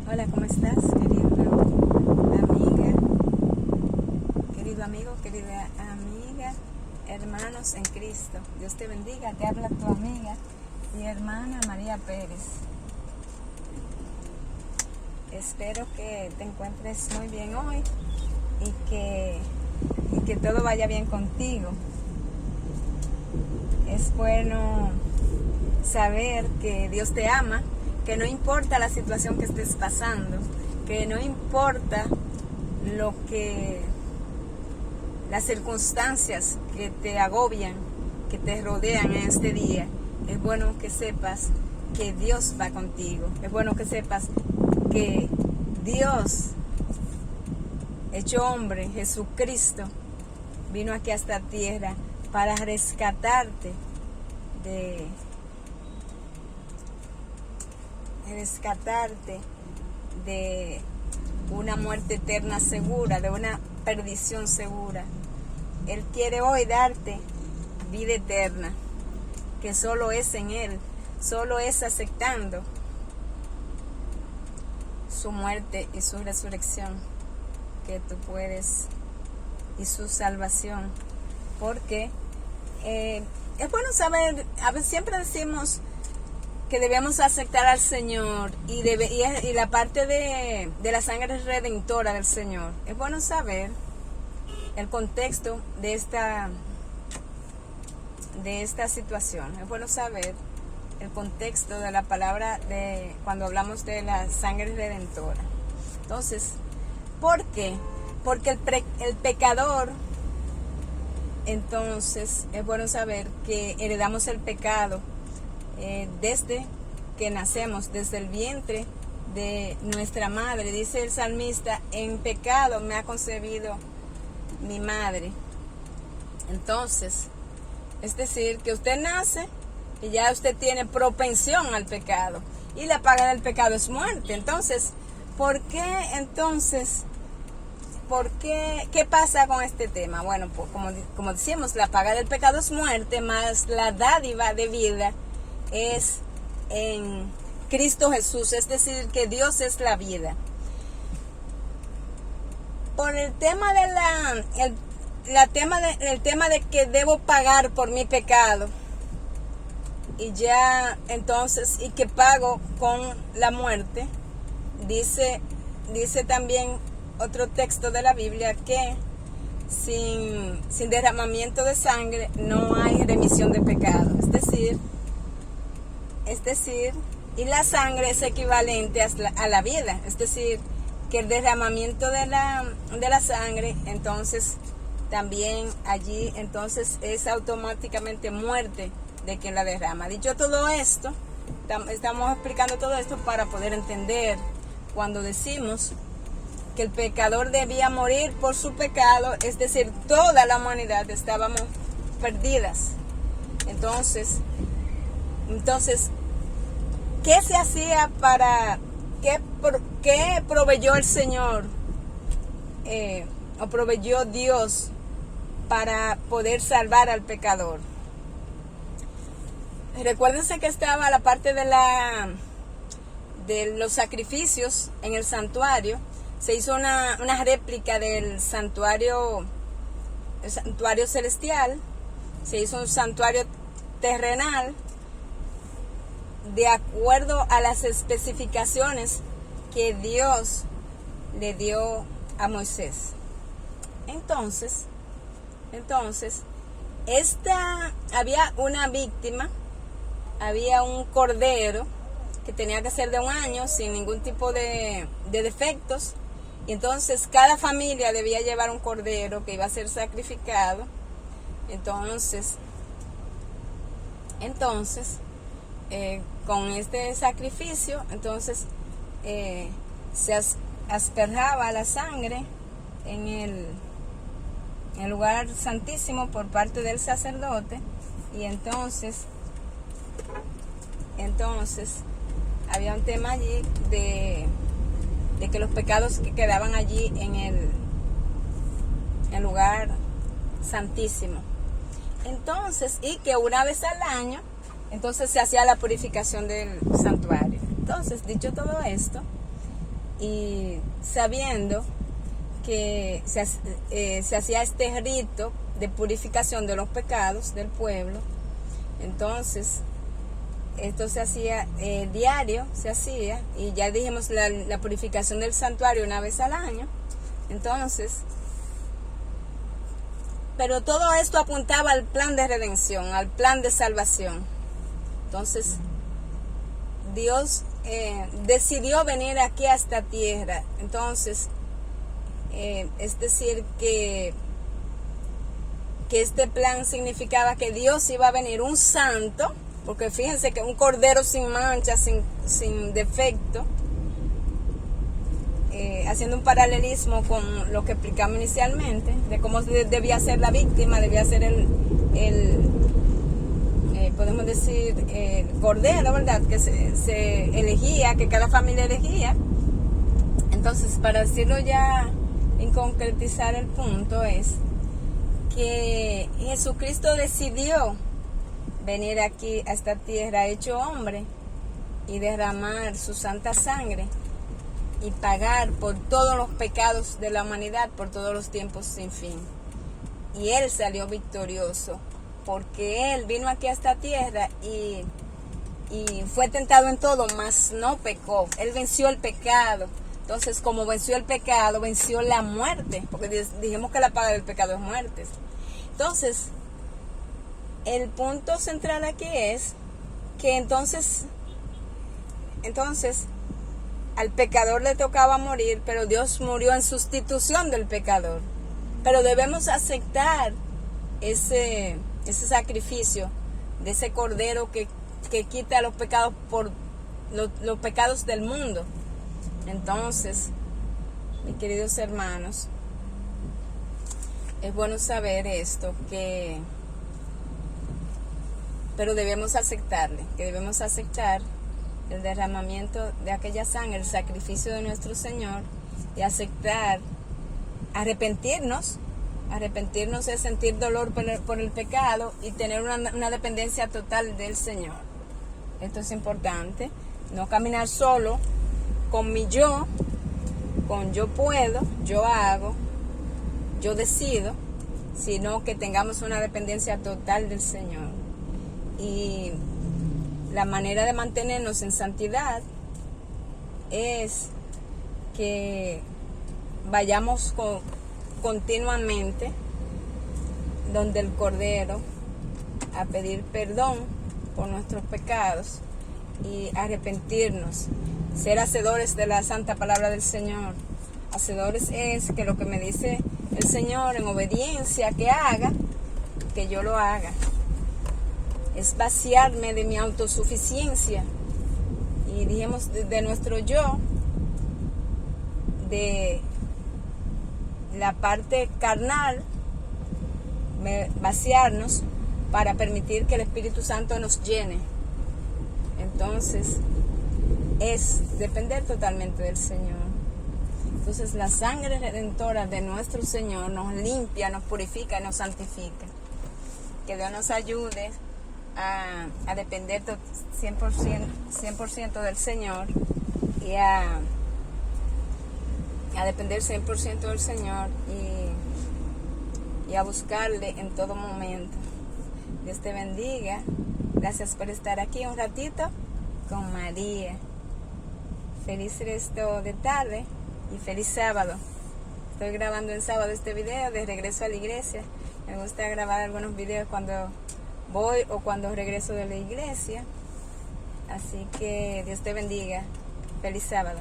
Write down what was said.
Hola, ¿cómo estás, querida amiga, querido amigo, querida amiga, hermanos en Cristo? Dios te bendiga, te habla tu amiga y hermana María Pérez. Espero que te encuentres muy bien hoy y que todo vaya bien contigo. Es bueno saber que Dios te ama, que no importa la situación que estés pasando, que no importa las circunstancias que te agobian, que te rodean en este día. Es bueno que sepas que Dios va contigo. Es bueno que sepas que Dios, hecho hombre, Jesucristo, vino aquí a esta tierra para rescatarte de una muerte eterna segura, de una perdición segura. Él quiere hoy darte vida eterna, que solo es en Él, solo es aceptando su muerte y su resurrección que tú puedes, y su salvación. Porque es bueno saber, a veces siempre decimos que debemos aceptar al Señor y la parte de la sangre redentora del Señor. Es bueno saber el contexto de esta situación. Es bueno saber el contexto de la palabra de cuando hablamos de la sangre redentora. Entonces, ¿por qué? Porque el pecador, entonces es bueno saber que heredamos el pecado desde que nacemos, desde el vientre de nuestra madre. Dice el salmista: en pecado me ha concebido mi madre. Entonces, es decir, que usted nace y ya usted tiene propensión al pecado, y la paga del pecado es muerte. Entonces, ¿qué pasa con este tema? Bueno, pues como decíamos, la paga del pecado es muerte, más la dádiva de vida es en Cristo Jesús, es decir, que Dios es la vida. Por el tema el tema de que debo pagar por mi pecado, y ya entonces, y que pago con la muerte, dice también otro texto de la Biblia que sin derramamiento de sangre no hay remisión de pecado. Es decir, y la sangre es equivalente a la vida. Es decir, que el derramamiento de la sangre, entonces, también allí, entonces, es automáticamente muerte de quien la derrama. Dicho todo esto, estamos explicando todo esto para poder entender cuando decimos que el pecador debía morir por su pecado, es decir, toda la humanidad estábamos perdidas. Entonces, ¿qué se hacía qué proveyó el Señor o proveyó Dios para poder salvar al pecador? Recuérdense que estaba la parte de los sacrificios en el santuario. Se hizo una réplica del santuario celestial. Se hizo un santuario terrenal de acuerdo a las especificaciones que Dios le dio a Moisés. Entonces, había una víctima, había un cordero que tenía que ser de 1 año sin ningún tipo de defectos, y entonces cada familia debía llevar un cordero que iba a ser sacrificado. Entonces, con este sacrificio, entonces se asperjaba la sangre en el lugar santísimo por parte del sacerdote, y entonces había un tema allí de que los pecados que quedaban allí en el lugar santísimo. Entonces, y que una vez al año, entonces se hacía la purificación del santuario. Entonces, dicho todo esto, y sabiendo que se hacía este rito de purificación de los pecados del pueblo. Entonces esto se hacía diario, se hacía, y ya dijimos la purificación del santuario una vez al año. Entonces, pero todo esto apuntaba al plan de redención, al plan de salvación. Entonces Dios decidió venir aquí a esta tierra. Entonces es decir que este plan significaba que Dios iba a venir un santo, porque fíjense que un cordero sin mancha, sin defecto, haciendo un paralelismo con lo que explicamos inicialmente, de cómo debía ser la víctima, debía ser podemos decir, el cordero, ¿verdad? Que se elegía, que cada familia elegía. Entonces, para decirlo ya, en concretizar el punto, es que Jesucristo decidió venir aquí a esta tierra hecho hombre y derramar su santa sangre y pagar por todos los pecados de la humanidad por todos los tiempos sin fin. Y Él salió victorioso, porque Él vino aquí a esta tierra y fue tentado en todo, mas no pecó. Él venció el pecado. Entonces, como venció el pecado, venció la muerte, porque dijimos que la paga del pecado es muerte. Entonces, el punto central aquí es que entonces al pecador le tocaba morir, pero Dios murió en sustitución del pecador. Pero debemos aceptar ese sacrificio de ese cordero que quita los pecados por los pecados del mundo. Entonces, mis queridos hermanos, es bueno saber esto, pero debemos aceptarle, que debemos aceptar el derramamiento de aquella sangre, el sacrificio de nuestro Señor, y aceptar, arrepentirnos es sentir dolor por el pecado y tener una dependencia total del Señor. Esto es importante, no caminar solo con mi yo, con yo puedo, yo hago, yo decido, sino que tengamos una dependencia total del Señor. Y la manera de mantenernos en santidad es que vayamos continuamente donde el Cordero a pedir perdón por nuestros pecados y arrepentirnos, ser hacedores de la santa palabra del Señor. Hacedores es que lo que me dice el Señor en obediencia que haga, que yo lo haga. Es vaciarme de mi autosuficiencia y dijimos de nuestro yo, de la parte carnal, vaciarnos para permitir que el Espíritu Santo nos llene. Entonces es depender totalmente del Señor. Entonces la sangre redentora de nuestro Señor nos limpia, nos purifica, nos santifica. Que Dios nos ayude a depender 100% del Señor y a depender 100% del Señor y a buscarle en todo momento. Dios te bendiga. Gracias por estar aquí un ratito con María. Feliz resto de tarde y feliz sábado. Estoy grabando en sábado este video de regreso a la iglesia. Me gusta grabar algunos videos cuando voy o cuando regreso de la iglesia. Así que Dios te bendiga. Feliz sábado.